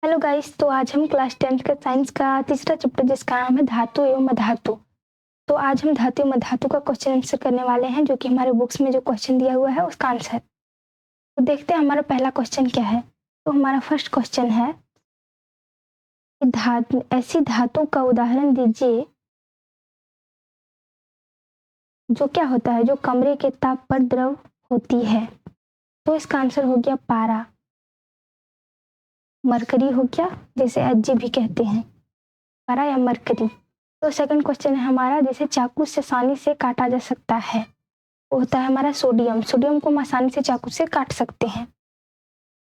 Hello guys, तो आज हम क्लास 10th का साइंस का तीसरा चैप्टर जिसका नाम है धातु एवं अधातु। तो आज हम धातु एवं अधातु का क्वेश्चन आंसर करने वाले हैं, जो कि हमारे बुक्स में जो क्वेश्चन दिया हुआ है उसका आंसर। तो देखते हैं हमारा पहला क्वेश्चन क्या है। तो हमारा फर्स्ट क्वेश्चन है कि ऐसी धातु का उदाहरण दीजिए जो क्या होता है, जो कमरे के ताप पर द्रव होती है। तो इसका आंसर हो गया पारा, मरकरी हो गया, जिसे Hg भी कहते हैं, पारा या मरकरी। तो सेकंड क्वेश्चन है हमारा, जिसे चाकू से आसानी से काटा जा सकता है, वो होता है हमारा सोडियम। सोडियम को हम आसानी से चाकू से काट सकते हैं।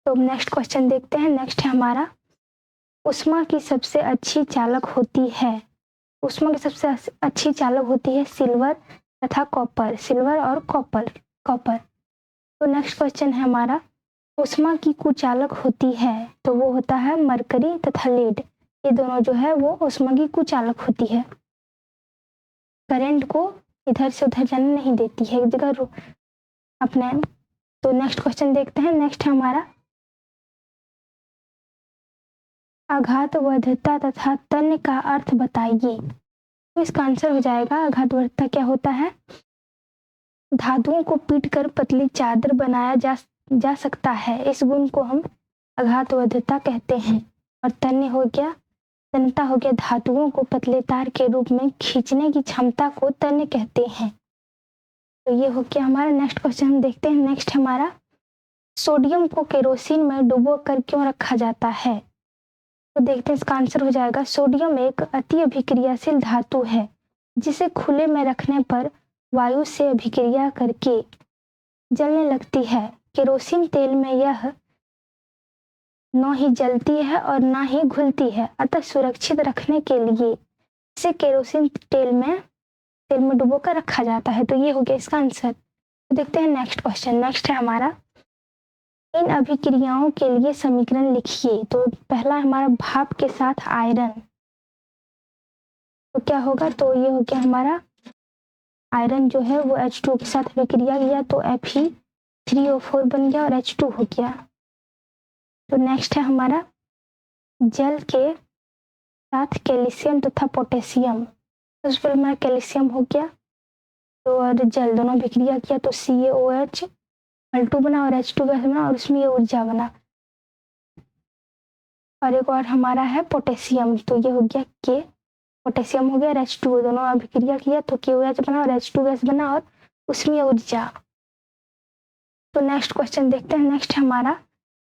तो नेक्स्ट क्वेश्चन देखते हैं। नेक्स्ट है हमारा, उष्मा की सबसे अच्छी चालक होती है। उष्मा की सबसे अच्छी चालक होती है सिल्वर तथा कॉपर, सिल्वर और कॉपर कॉपर। तो नेक्स्ट क्वेश्चन है हमारा, उष्मा की कुचालक होती है, तो वो होता है मरकरी तथा लेड। ये दोनों जो है वो उष्मा की कुचालक होती है, करंट को इधर से उधर जाने नहीं देती है, एक जगह अपने। तो नेक्स्ट क्वेश्चन देखते हैं। नेक्स्ट है हमारा, आघातवर्धता तथा तन्य का अर्थ बताइए। तो इसका आंसर हो जाएगा, आघातवर्धता क्या होता है, धातुओं को पीटकर पतली चादर बनाया जा सकता है, इस गुण को हम आघातवर्धता कहते हैं। और तन्य हो गया, तन्यता हो गया, धातुओं को पतले तार के रूप में खींचने की क्षमता को तन्य कहते हैं। तो ये हो गया हमारा। नेक्स्ट क्वेश्चन हम देखते हैं। नेक्स्ट हमारा, सोडियम को केरोसिन में डुबो कर क्यों रखा जाता है। तो देखते हैं इसका आंसर हो जाएगा, सोडियम एक अति अभिक्रियाशील धातु है, जिसे खुले में रखने पर वायु से अभिक्रिया करके जलने लगती है। केरोसिन तेल में यह न ही जलती है और न ही घुलती है, अतः सुरक्षित रखने के लिए इसे केरोसिन तेल में डुबो कर रखा जाता है। तो ये हो गया इसका आंसर। तो देखते हैं नेक्स्ट क्वेश्चन। नेक्स्ट है हमारा, इन अभिक्रियाओं के लिए समीकरण लिखिए। तो पहला हमारा, भाप के साथ आयरन, तो क्या होगा, तो ये हो गया हमारा, आयरन जो है वो H2 के साथ अभिक्रिया किया तो Fe3O4 बन गया और H2 हो गया। तो नेक्स्ट है हमारा, जल के साथ कैल्शियम तथा पोटेशियम, तो उस पर हमारा कैल्शियम हो गया, तो और जल दोनों अभिक्रिया किया तो CaOH2 बना और H2 गैस बना और उसमें ये ऊर्जा बना। और एक और हमारा है पोटेशियम, तो ये हो गया के, पोटेशियम हो गया, H2 दोनों अभिक्रिया किया तो KOH बना और H2 गैस बना और उसमें ऊर्जा। तो नेक्स्ट क्वेश्चन देखते हैं। नेक्स्ट हमारा,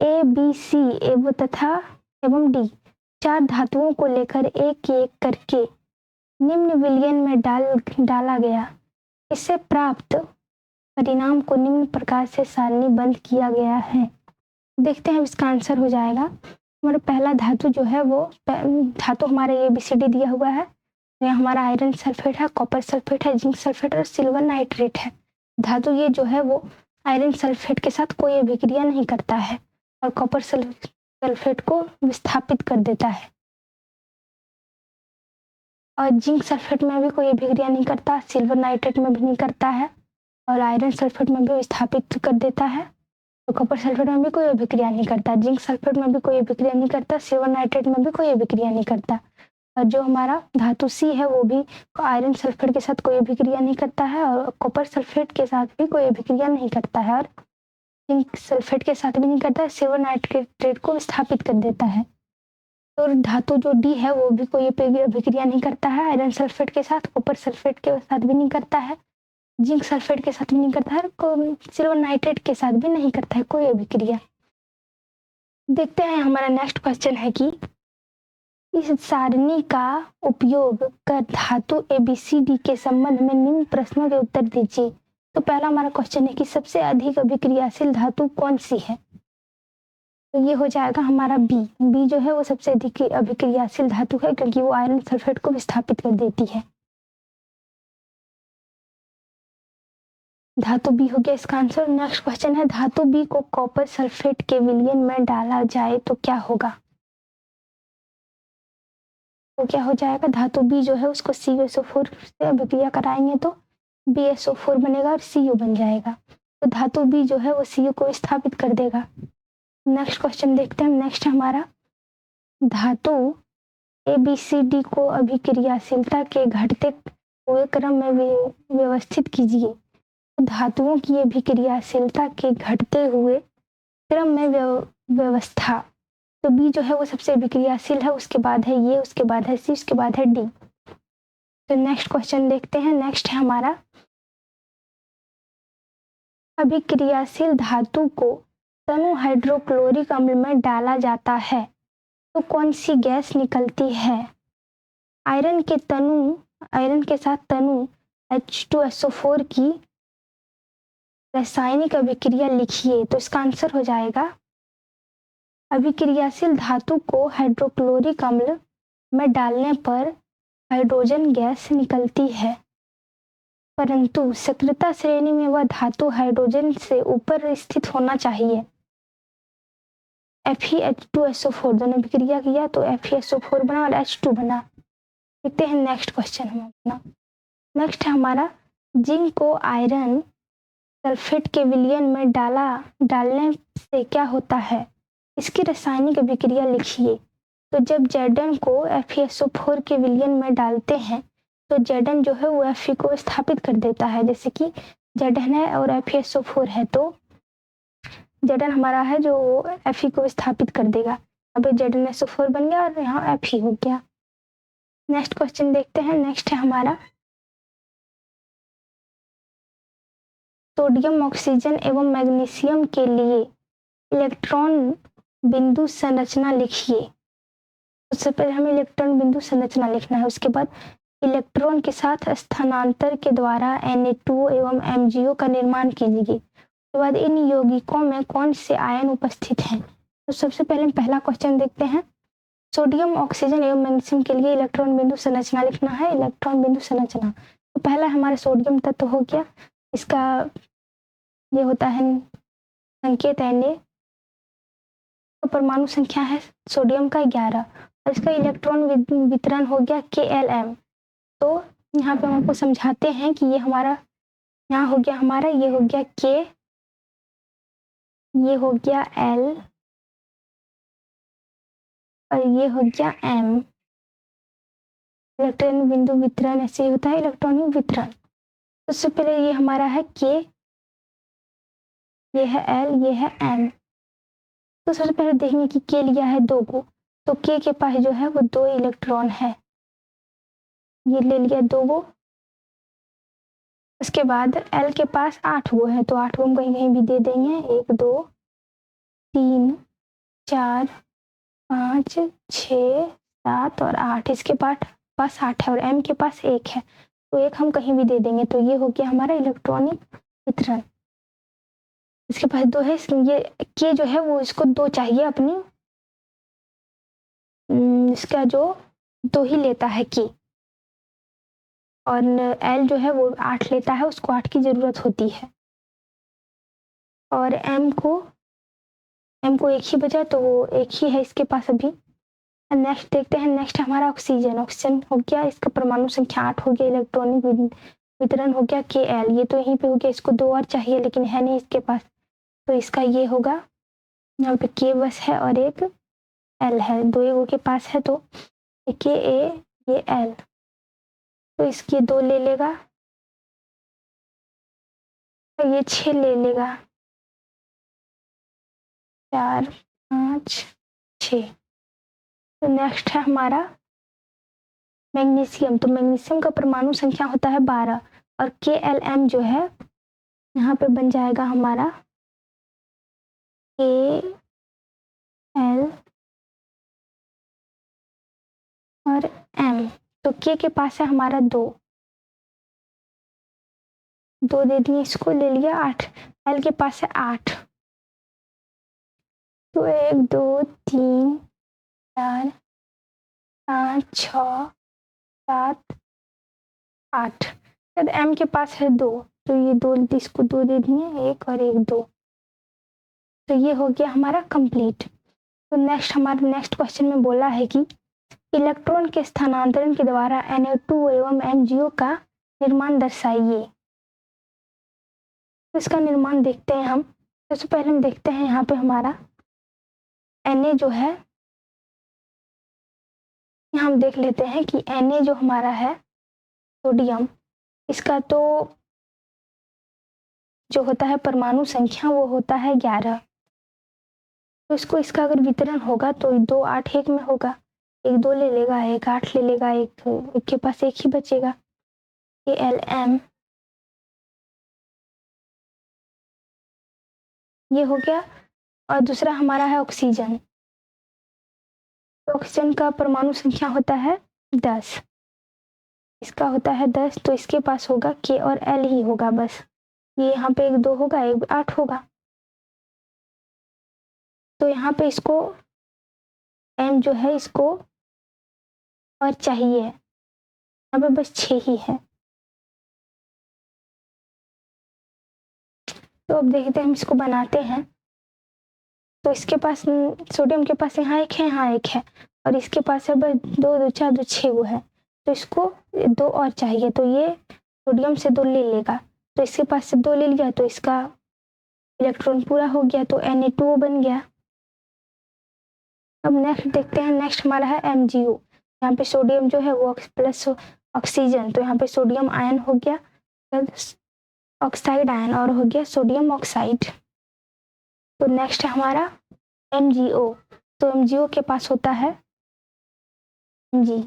ABC एवं D चार धातुओं को लेकर एक एक करके निम्न विलयन में डाला गया, इससे प्राप्त परिणाम को निम्न प्रकार से सारणीबद्ध किया गया है। देखते हैं इसका आंसर हो जाएगा, हमारा पहला धातु जो है वो, धातु हमारा ABCD दिया हुआ है। तो यहाँ हमारा आयरन सल्फेट है, कॉपर सल्फेट है, जिंक सल्फेट और सिल्वर नाइट्रेट है। धातु ये जो है वो आयरन सल्फेट के साथ कोई अभिक्रिया नहीं करता है और कॉपर सल्फेट को विस्थापित कर देता है, और जिंक सल्फेट में भी कोई अभिक्रिया नहीं करता, सिल्वर नाइट्रेट में भी नहीं करता है, और आयरन सल्फेट में भी विस्थापित कर देता है। तो कॉपर सल्फेट में भी कोई अभिक्रिया नहीं करता, जिंक सल्फेट में भी कोई अभिक्रिया नहीं करता, सिल्वर नाइट्रेट में भी कोई अभिक्रिया नहीं करता। और जो हमारा धातु C है वो भी आयरन सल्फेट के साथ कोई अभिक्रिया नहीं करता है और कॉपर सल्फेट के साथ भी कोई अभिक्रिया नहीं करता है और जिंक सल्फेट के साथ भी नहीं करता है, सिल्वर नाइट्रेट को विस्थापित कर देता है। तो धातु जो D है वो भी कोई अभिक्रिया नहीं करता है आयरन सल्फेट के साथ, कॉपर सल्फेट के साथ भी नहीं करता है, जिंक सल्फेट के साथ भी नहीं करता है, सिल्वर नाइट्रेट के साथ भी नहीं करता है कोई अभिक्रिया। देखते हैं हमारा नेक्स्ट क्वेश्चन है कि इस सारणी का उपयोग कर धातु ABCD के संबंध में निम्न प्रश्नों के उत्तर दीजिए। तो पहला हमारा क्वेश्चन है कि सबसे अधिक अभिक्रियाशील धातु कौन सी है। तो ये हो जाएगा हमारा बी जो है वो सबसे अधिक अभिक्रियाशील धातु है, क्योंकि वो आयरन सल्फेट को विस्थापित कर देती है। धातु बी हो गया इसका आंसर। नेक्स्ट क्वेश्चन है, धातु बी को कॉपर सल्फेट के विलयन में डाला जाए तो क्या होगा। तो क्या हो जाएगा, धातु बी जो है उसको CuSO4 से अभिक्रिया कराएंगे तो BSO4 बनेगा और Cu बन जाएगा। तो धातु बी जो है वो Cu को विस्थापित कर देगा। नेक्स्ट क्वेश्चन देखते हैं। नेक्स्ट हमारा, धातु ABCD को अभिक्रियाशीलता के घटते हुए क्रम में व्यवस्थित कीजिए। तो धातुओं की अभिक्रियाशीलता के घटते हुए क्रम में व्यवस्था, तो बी जो है वो सबसे अभिक्रियाशील है, उसके बाद है ये, उसके बाद है सी, उसके बाद है डी। तो नेक्स्ट क्वेश्चन देखते हैं। नेक्स्ट है हमारा, अभिक्रियाशील धातु को तनु हाइड्रोक्लोरिक अम्ल में डाला जाता है तो कौन सी गैस निकलती है? आयरन के साथ तनु H2SO4 की रासायनिक अभिक्रिया लिखिए। तो इसका आंसर हो जाएगा, अभिक्रियाशील धातु को हाइड्रोक्लोरिक अम्ल में डालने पर हाइड्रोजन गैस निकलती है, परंतु सक्रियता श्रेणी में वह धातु हाइड्रोजन से ऊपर स्थित होना चाहिए। FeH2SO4 दोनों अभिक्रिया किया तो FeSO4 बना और H2 बना। देखते हैं नेक्स्ट क्वेश्चन हम अपना। नेक्स्ट है हमारा, जिंक को आयरन सल्फेट के विलयन में डालने से क्या होता है? इसकी रासायनिक अभिक्रिया लिखिए। तो जब Zn को FeSO4 के विलयन में डालते हैं तो Zn जो है वो Fe को स्थापित कर देता है, जैसे कि Zn है और FeSO4 है, तो Zn हमारा है जो Fe को स्थापित कर देगा। अब ZnSO4 बन गया और यहाँ Fe हो गया। नेक्स्ट क्वेश्चन देखते हैं। नेक्स्ट है हमारा, सोडियम, ऑक्सीजन एवं मैग्नीशियम के लिए इलेक्ट्रॉन बिंदु संरचना लिखिए। सबसे पहले हमें इलेक्ट्रॉन बिंदु संरचना लिखना है, उसके बाद इलेक्ट्रॉन के साथ स्थानांतर के द्वारा Na2 एवं MgO का निर्माण कीजिए। उसके बाद इन यौगिकों में कौन से आयन उपस्थित हैं? तो सबसे पहले पहला क्वेश्चन देखते हैं। सोडियम, ऑक्सीजन एवं मैग्नीशियम के लिए इलेक्ट्रॉन बिंदु संरचना लिखना है। इलेक्ट्रॉन बिंदु संरचना, तो पहला हमारा सोडियम तत्व हो गया, इसका ये होता है संकेत Na, तो परमाणु संख्या है सोडियम का 11 और इसका इलेक्ट्रॉन वितरण हो गया KLm। तो यहाँ पे हम आपको समझाते हैं कि ये हमारा यहाँ हो गया हमारा, ये हो गया K, ये हो गया L और ये हो गया M। इलेक्ट्रॉन बिंदु वितरण ऐसे होता है, इलेक्ट्रॉनिक वितरण। तो सबसे पहले ये हमारा है K, ये है L, ये है M। तो सबसे पहले देखेंगे कि K लिया है 2 को, तो K के पास जो है वो 2 इलेक्ट्रॉन है, ये ले लिया 2 को। उसके बाद L के पास 8 गो है, तो 8 गो हम कहीं कहीं भी दे देंगे, 1 2 3 4 5 6 7 और 8। इसके पास 8 है और M के पास 1 है, तो 1 हम कहीं भी दे देंगे। तो ये हो गया हमारा इलेक्ट्रॉनिक वितरण। इसके पास 2 है, ये K जो है वो इसको 2 चाहिए अपनी, इसका जो 2 ही लेता है K, और L जो है वो 8 लेता है, उसको 8 की जरूरत होती है। और M को 1 ही बचा, तो वो 1 ही है इसके पास अभी। नेक्स्ट देखते हैं। नेक्स्ट हमारा ऑक्सीजन हो गया, इसका परमाणु संख्या 8 हो गया, इलेक्ट्रॉनिक वितरण हो गया KL, ये तो यहीं पे हो गया, इसको 2 और चाहिए लेकिन है नहीं इसके पास, तो इसका ये होगा, यहाँ पे K बस है और एक L है, 2 एगो के पास है, तो एक ये L, तो इसकी 2 ले लेगा और ये 6 ले लेगा, 4 5 6। तो नेक्स्ट है हमारा मैग्नीशियम। तो मैग्नीशियम का परमाणु संख्या होता है 12 और KLm जो है यहाँ पे बन जाएगा हमारा KL और M। तो K के पास है हमारा 2 दे दिए, इसको ले लिया 8। L के पास है 8, तो 1 2 3 4 5 6 7 8। फिर M के पास है 2, तो ये 2, इसको 2 दे दिए, 1 और 1 2। तो ये हो गया हमारा कंप्लीट। तो नेक्स्ट क्वेश्चन में बोला है कि इलेक्ट्रॉन के स्थानांतरण के द्वारा Na2 एवं MgO का निर्माण दर्शाइए। तो इसका निर्माण देखते हैं हम। सबसे पहले हम देखते हैं यहाँ पे हमारा Na जो है यहाँ हम देख लेते हैं कि Na जो हमारा है सोडियम, इसका तो जो होता है परमाणु संख्या वो होता है 11। तो इसको इसका अगर वितरण होगा तो 2 8 1 में होगा, एक 2 ले लेगा, एक 8 ले लेगा, एक के पास एक ही बचेगा। Alm ये हो गया। और दूसरा हमारा है ऑक्सीजन। तो ऑक्सीजन का परमाणु संख्या होता है 10, इसका होता है 10, तो इसके पास होगा K और L ही होगा बस। ये यहाँ पे एक 2 होगा, एक 8 होगा। तो यहाँ पे इसको M जो है इसको और चाहिए, यहाँ पे बस 6 ही है। तो अब देखते हैं हम इसको बनाते हैं। तो इसके पास सोडियम के पास यहाँ एक है, यहाँ एक है, और इसके पास है बस 2 2 4 2 6 वो है। तो इसको 2 और चाहिए, तो ये सोडियम से 2 ले लेगा, तो इसके पास से 2 ले लिया, तो इसका इलेक्ट्रॉन पूरा हो गया, तो Na2O बन गया। अब नेक्स्ट देखते हैं, नेक्स्ट हमारा है MgO। यहाँ पे सोडियम जो है वो प्लस ऑक्सीजन, तो यहाँ पे सोडियम आयन हो गया ऑक्साइड आयन और हो गया सोडियम ऑक्साइड। तो नेक्स्ट है हमारा MgO। तो MgO के पास होता है Mg,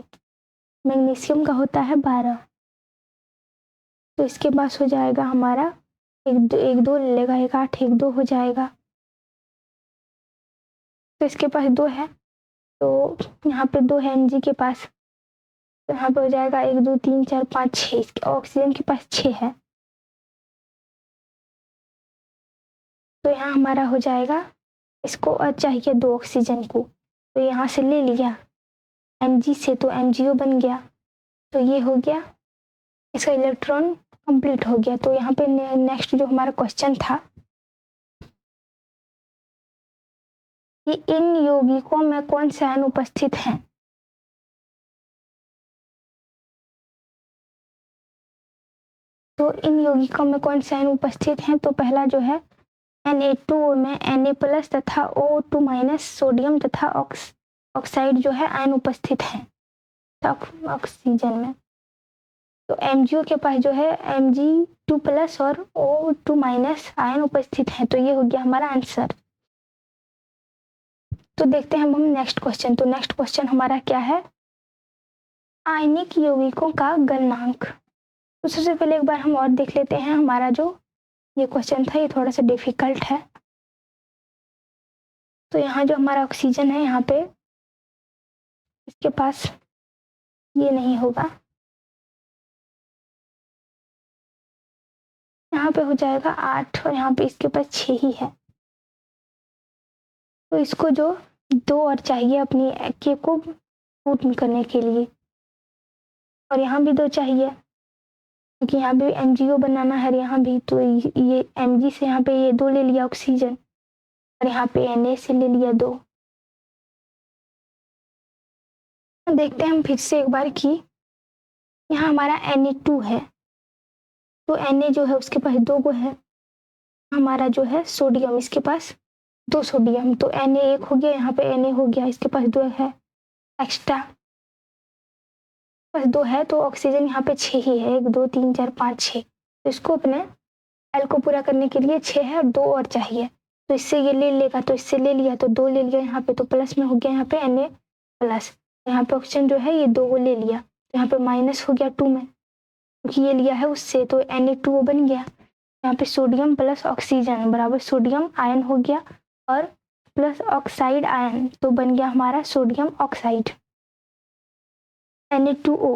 मैग्नीशियम का होता है 12, तो इसके पास हो जाएगा हमारा एक दो ले लेगा, एक 8 एक 2 हो जाएगा। तो इसके पास 2 है, तो यहाँ पे 2 है Mg के पास, तो यहाँ पे हो जाएगा 1 2 3 4 5 6। इसके ऑक्सीजन के पास 6 है, तो यहाँ हमारा हो जाएगा, इसको और चाहिए 2 ऑक्सीजन को, तो यहाँ से ले लिया Mg से, तो MgO बन गया। तो ये हो गया, इसका इलेक्ट्रॉन कंप्लीट हो गया। तो यहाँ पे नेक्स्ट जो हमारा क्वेश्चन था कि इन यौगिकों में कौन से आयन उपस्थित हैं। तो इन यौगिकों में कौन से आयन उपस्थित हैं, तो पहला जो है Na2O में Na+ तथा O2- सोडियम तथा ऑक्साइड जो है आयन उपस्थित हैं ऑक्सीजन में। तो MgO के पास जो है Mg2+ और O2- आयन उपस्थित हैं। तो ये हो गया हमारा आंसर। तो देखते हैं हम नेक्स्ट क्वेश्चन। तो नेक्स्ट क्वेश्चन हमारा क्या है, आयनिक यौगिकों का गलनांक। तो सबसे पहले एक बार हम और देख लेते हैं, हमारा जो ये क्वेश्चन था ये थोड़ा सा डिफिकल्ट है। तो यहाँ जो हमारा ऑक्सीजन है, यहाँ पे इसके पास ये नहीं होगा, यहाँ पे हो जाएगा 8 और यहाँ पे इसके पास 6 ही है। तो इसको जो 2 और चाहिए अपनी के को पूर्ण करने के लिए, और यहाँ भी 2 चाहिए क्योंकि यहाँ भी MgO बनाना है यहाँ भी। तो ये Mg से यहाँ पे ये 2 ले लिया ऑक्सीजन, और यहाँ पे Na से ले लिया 2। देखते हैं हम फिर से एक बार कि यहाँ हमारा Na2 है, तो Na जो है उसके पास 2 गो है। हमारा जो है सोडियम, इसके पास 2 सोडियम, तो Na 1 हो गया, यहाँ पे Na हो गया, इसके पास 2 है एक्स्ट्रा, बस 2 है। तो ऑक्सीजन यहाँ पे 6 ही है, 1 2 3 4 5 6। तो इसको अपने एल को पूरा करने के लिए 6 है और 2 और चाहिए, तो इससे ये ले लेगा, तो इससे ले लिया, तो 2 ले लिया यहाँ पे, तो प्लस में हो गया यहाँ पे Na+। यहाँ पे ऑक्सीजन जो है ये 2 को ले लिया, तो यहाँ पे माइनस हो गया 2 में, क्योंकि ये लिया है उससे, तो Na2O बन गया। यहाँ पे सोडियम प्लस ऑक्सीजन बराबर सोडियम आयन हो गया और प्लस ऑक्साइड आयन, तो बन गया हमारा सोडियम ऑक्साइड Na2O।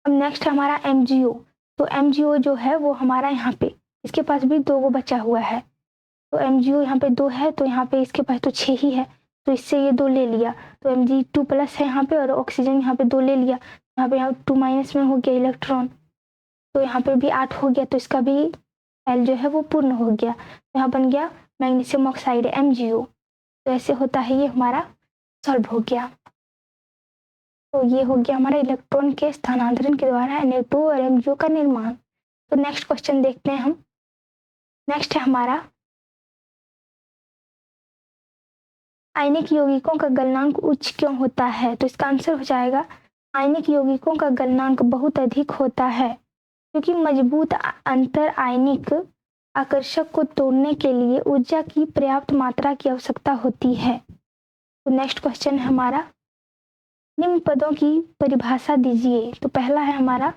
अब नेक्स्ट हमारा MgO। तो MgO जो है वो हमारा यहाँ पे, इसके पास भी 2 को बचा हुआ है, तो MgO यहाँ पे 2 है, तो यहाँ पे इसके पास तो 6 ही है, तो इससे ये 2 ले लिया, तो Mg2+ है यहाँ पे, और ऑक्सीजन यहाँ पे 2 ले लिया, यहाँ 2- में हो गया इलेक्ट्रॉन, तो यहाँ पे भी 8 हो गया, तो इसका भी एल जो है वो पूर्ण हो गया, तो यहाँ बन गया मैग्नीशियम ऑक्साइड MgO। तो ऐसे होता है, ये हमारा सॉल्व हो गया। तो ये हो गया हमारा इलेक्ट्रॉन के स्थानांतरण के द्वारा Na2 और MgO का निर्माण। तो नेक्स्ट क्वेश्चन देखते हैं हम। नेक्स्ट है हमारा आयनिक यौगिकों का गलनांक उच्च क्यों होता है? तो इसका आंसर हो जाएगा आयनिक यौगिकों का गलनांक बहुत अधिक होता है क्योंकि मजबूत अंतर आयनिक आकर्षक को तोड़ने के लिए ऊर्जा की पर्याप्त मात्रा की आवश्यकता होती है। तो नेक्स्ट क्वेश्चन है हमारा, निम्न पदों की परिभाषा दीजिए। तो पहला है हमारा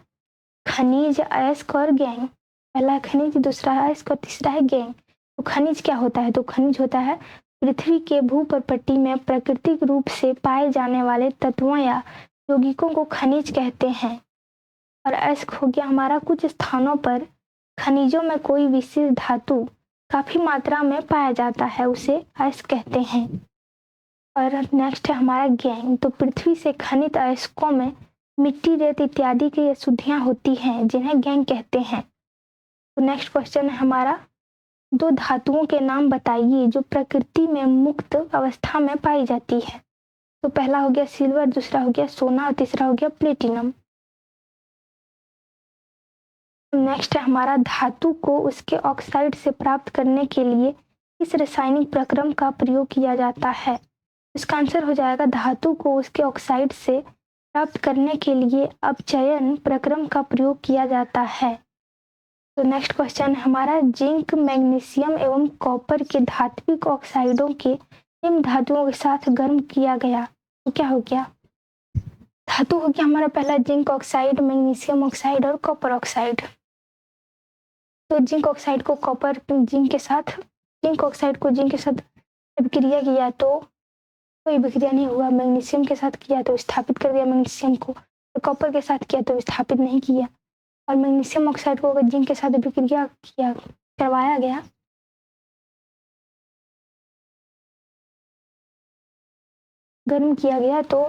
खनिज, अयस्क और गैंग। पहला है खनिज, दूसरा है अयस्क और तीसरा है गैंग। तो खनिज क्या होता है? तो खनिज होता है पृथ्वी के भूपर्पट्टी में प्राकृतिक रूप से पाए जाने वाले तत्वों या यौगिकों को खनिज कहते हैं। और अयस्क हो गया हमारा कुछ स्थानों पर खनिजों में कोई विशेष धातु काफी मात्रा में पाया जाता है, उसे अयस्क कहते हैं। और नेक्स्ट है हमारा गैंग। तो पृथ्वी से खनिज अयस्कों में मिट्टी, रेत इत्यादि की अशुद्धियां होती हैं जिन्हें गैंग कहते हैं। तो नेक्स्ट क्वेश्चन है हमारा, दो धातुओं के नाम बताइए जो प्रकृति में मुक्त अवस्था में पाई जाती है। तो पहला हो गया सिल्वर, दूसरा हो गया सोना और तीसरा हो गया प्लेटिनम। नेक्स्ट है हमारा, धातु को उसके ऑक्साइड से प्राप्त करने के लिए किस रासायनिक प्रक्रम का प्रयोग किया जाता है? इसका आंसर हो जाएगा धातु को उसके ऑक्साइड से प्राप्त करने के लिए अपचयन प्रक्रम का प्रयोग किया जाता है। तो नेक्स्ट क्वेश्चन है हमारा, जिंक, मैग्नीशियम एवं कॉपर के धात्विक ऑक्साइडों के निम्न धातुओं के साथ गर्म किया गया तो क्या हो गया? धातु हो गया हमारा पहला जिंक ऑक्साइड, मैग्नीशियम ऑक्साइड और कॉपर ऑक्साइड। तो जिंक ऑक्साइड को कॉपर जिंक के साथ जिंक ऑक्साइड को जिंक के साथ अभिक्रिया किया तो कोई अभिक्रिया नहीं हुआ। मैग्नीशियम के साथ किया तो स्थापित कर दिया मैग्नीशियम को, तो कॉपर के साथ किया तो स्थापित नहीं किया। और मैग्नीशियम ऑक्साइड को अगर जिंक के साथ अभिक्रिया किया करवाया गया गर्म किया गया तो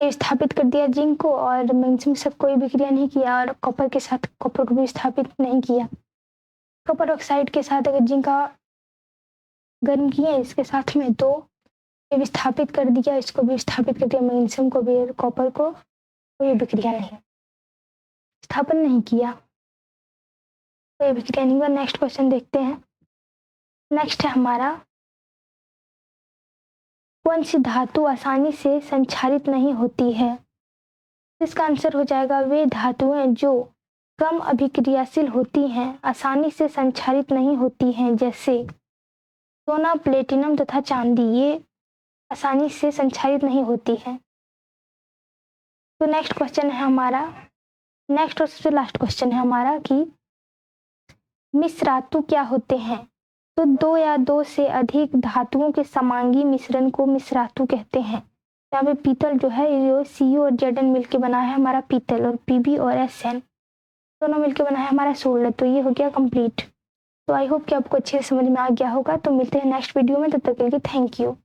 स्थापित कर दिया जिंक को, और मैग्नीशियम के साथ कोई अभिक्रिया नहीं किया और कॉपर के साथ कॉपर को भी स्थापित नहीं किया। कॉपर ऑक्साइड के साथ अगर जिंक का गर्म किए इसके साथ में तो ये विस्थापित कर दिया, इसको भी विस्थापित कर दिया, मैग्नीशियम को भी, कॉपर को कोई अभिक्रिया नहीं, स्थापन नहीं किया, कोई अभिक्रिया नहीं हुआ। नेक्स्ट क्वेश्चन देखते हैं। नेक्स्ट है हमारा, कौन सी धातु आसानी से संक्षारित नहीं होती है? इसका आंसर हो जाएगा वे धातुएं जो कम अभिक्रियाशील होती हैं, आसानी से संक्षारित नहीं होती हैं, जैसे सोना, प्लेटिनम तथा चांदी, ये आसानी से संक्षारित नहीं होती है। तो नेक्स्ट क्वेश्चन है हमारा, नेक्स्ट और सबसे लास्ट क्वेश्चन है हमारा कि मिश्रातु क्या होते हैं? तो दो या दो से अधिक धातुओं के समांगी मिश्रण को मिश्रातु कहते हैं। यहाँ पे पीतल जो है ये Cu और Zn मिलके बना है हमारा पीतल, और Pb और Sn दोनों मिलके बना है हमारा सोलर। तो ये हो गया कंप्लीट। तो आई होप कि आपको अच्छे से समझ में आ गया होगा। तो मिलते हैं नेक्स्ट वीडियो में, तब तक के लिए थैंक यू।